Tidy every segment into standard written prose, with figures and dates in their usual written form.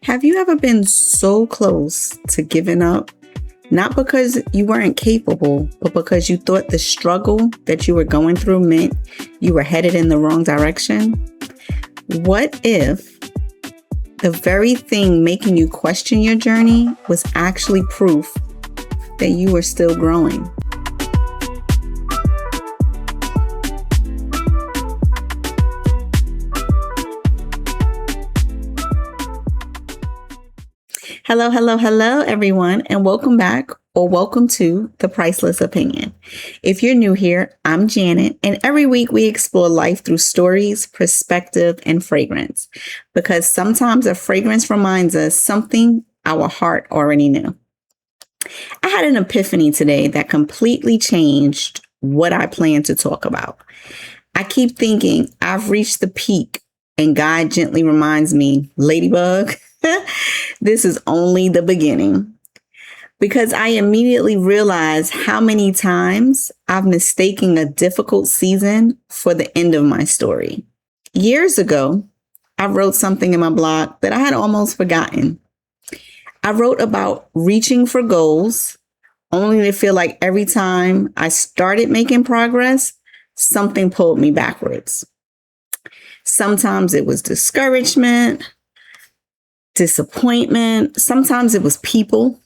Have you ever been so close to giving up? Not because you weren't capable, but because you thought the struggle that you were going through meant you were headed in the wrong direction? What if the very thing making you question your journey was actually proof that you were still growing? Hello, everyone, and welcome back or welcome to the Priceless Opinion. If you're new here, I'm Janet, and every week we explore life through stories, perspective, and fragrance, because sometimes a fragrance reminds us something our heart already knew. I had an epiphany today that completely changed what I plan to talk about. I keep thinking I've reached the peak, and God gently reminds me, Ladybug, this is only the beginning. Because I immediately realized how many times I've mistaken a difficult season for the end of my story. Years ago, I wrote something in my blog that I had almost forgotten. I wrote about reaching for goals, only to feel like every time I started making progress, something pulled me backwards. Sometimes it was discouragement, disappointment. Sometimes it was people.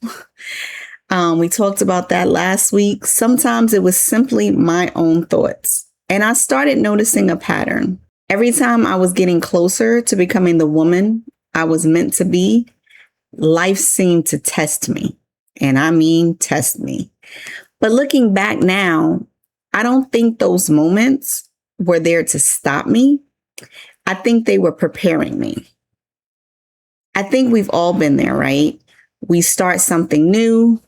We talked about that last week. Sometimes it was simply my own thoughts. And I started noticing a pattern. Every time I was getting closer to becoming the woman I was meant to be, life seemed to test me. And I mean, test me. But looking back now, I don't think those moments were there to stop me. I think they were preparing me. I think we've all been there, right? We start something new.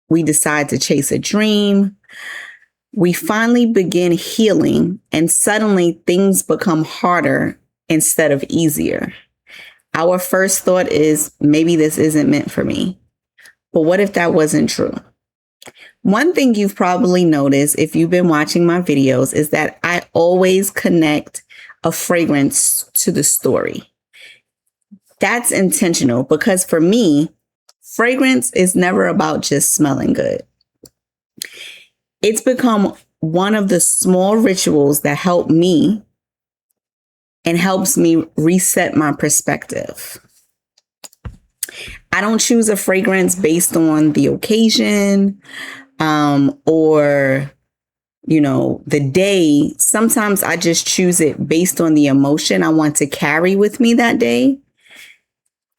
We decide to chase a dream. We finally begin healing, and suddenly things become harder instead of easier. Our first thought is, maybe this isn't meant for me. But what if that wasn't true? One thing you've probably noticed if you've been watching my videos is that I always connect a fragrance to the story. That's intentional because for me, fragrance is never about just smelling good. It's become one of the small rituals that help me and helps me reset my perspective. I don't choose a fragrance based on the occasion or the day. Sometimes I just choose it based on the emotion I want to carry with me that day,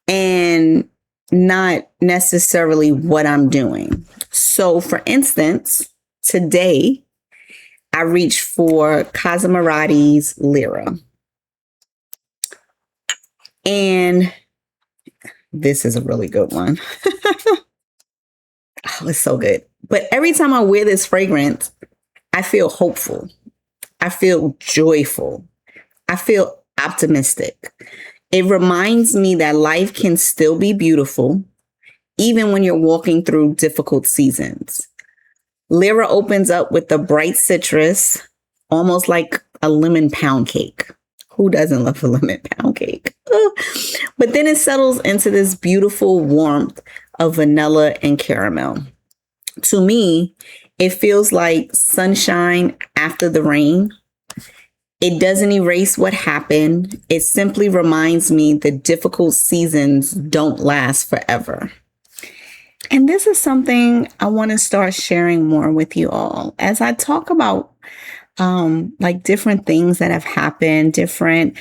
and not necessarily what I'm doing. So for instance, today I reached for Casamorati's Lira. And this is a really good one. Oh, it's so good. But every time I wear this fragrance, I feel hopeful. I feel joyful. I feel optimistic. It reminds me that life can still be beautiful, even when you're walking through difficult seasons. Lira opens up with the bright citrus, almost like a lemon pound cake. Who doesn't love a lemon pound cake? But then it settles into this beautiful warmth of vanilla and caramel. To me, it feels like sunshine after the rain. It doesn't erase what happened. It simply reminds me that difficult seasons don't last forever. And this is something I want to start sharing more with you all as I talk about different things that have happened, different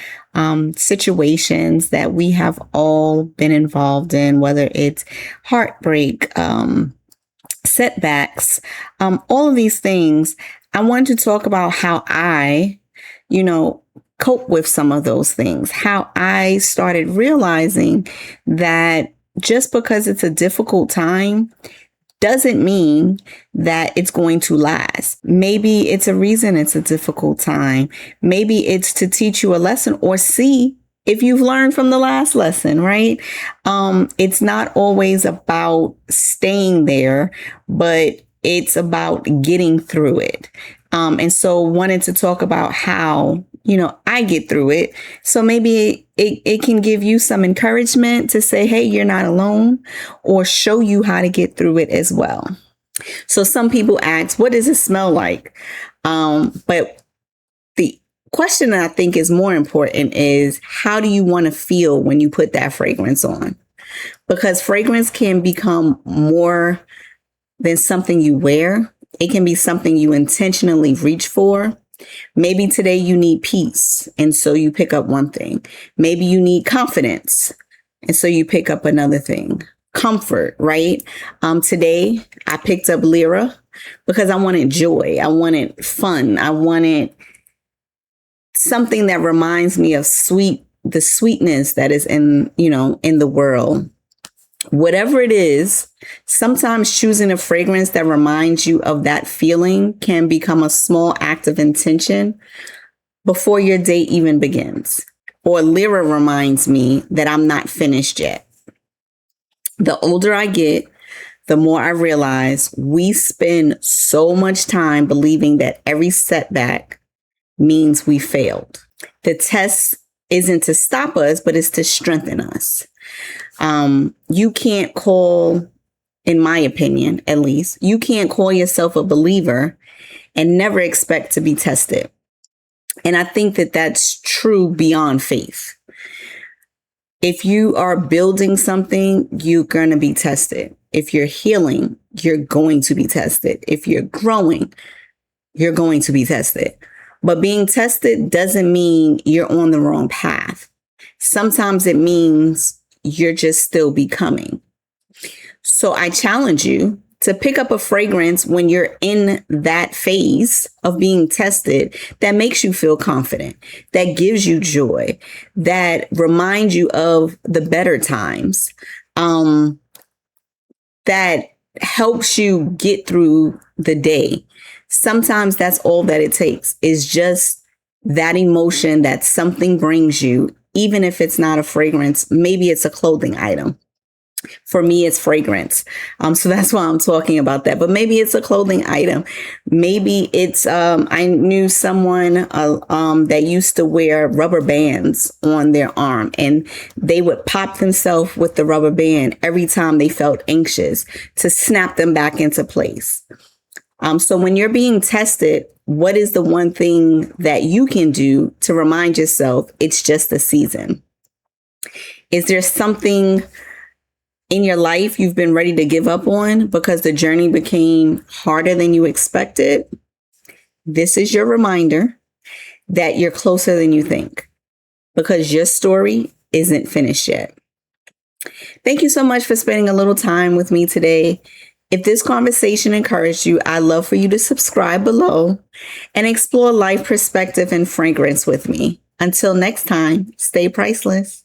situations that we have all been involved in, whether it's heartbreak, setbacks, all of these things. I want to talk about how I cope with some of those things, how I started realizing that just because it's a difficult time doesn't mean that it's going to last. Maybe it's a reason it's a difficult time. Maybe it's to teach you a lesson or see if you've learned from the last lesson, right? It's not always about staying there, but it's about getting through it. And so wanted to talk about how, I get through it. So maybe it can give you some encouragement to say, hey, you're not alone, or show you how to get through it as well. So some people ask, what does it smell like? But the question that I think is more important is, how do you want to feel when you put that fragrance on? Because fragrance can become more than something you wear. It can be something you intentionally reach for. Maybe today you need peace, and so you pick up one thing. Maybe you need confidence, and so you pick up another thing. Comfort, right? Today I picked up Lira because I wanted joy. I wanted fun. I wanted something that reminds me of the sweetness that is in the world. Whatever it is, sometimes choosing a fragrance that reminds you of that feeling can become a small act of intention before your day even begins. Or Lira reminds me that I'm not finished yet. The older I get, the more I realize we spend so much time believing that every setback means we failed. The test isn't to stop us, but it's to strengthen us. You can't call, in my opinion, at least, you can't call yourself a believer and never expect to be tested. And I think that that's true beyond faith. If you are building something, you're going to be tested. If you're healing, you're going to be tested. If you're growing, you're going to be tested. But being tested doesn't mean you're on the wrong path. Sometimes it means you're just still becoming. So I challenge you to pick up a fragrance when you're in that phase of being tested that makes you feel confident, that gives you joy, that reminds you of the better times, that helps you get through the day. Sometimes that's all that it takes, is just that emotion that something brings you, even if it's not a fragrance. Maybe it's a clothing item. For me, it's fragrance. So that's why I'm talking about that. But maybe it's a clothing item. Maybe it's, I knew someone that used to wear rubber bands on their arm, and they would pop themselves with the rubber band every time they felt anxious to snap them back into place. So when you're being tested, what is the one thing that you can do to remind yourself it's just a season? Is there something in your life you've been ready to give up on because the journey became harder than you expected? This is your reminder that you're closer than you think, because your story isn't finished yet. Thank you so much for spending a little time with me today. If this conversation encouraged you, I'd love for you to subscribe below and explore life perspective and fragrance with me. Until next time, stay priceless.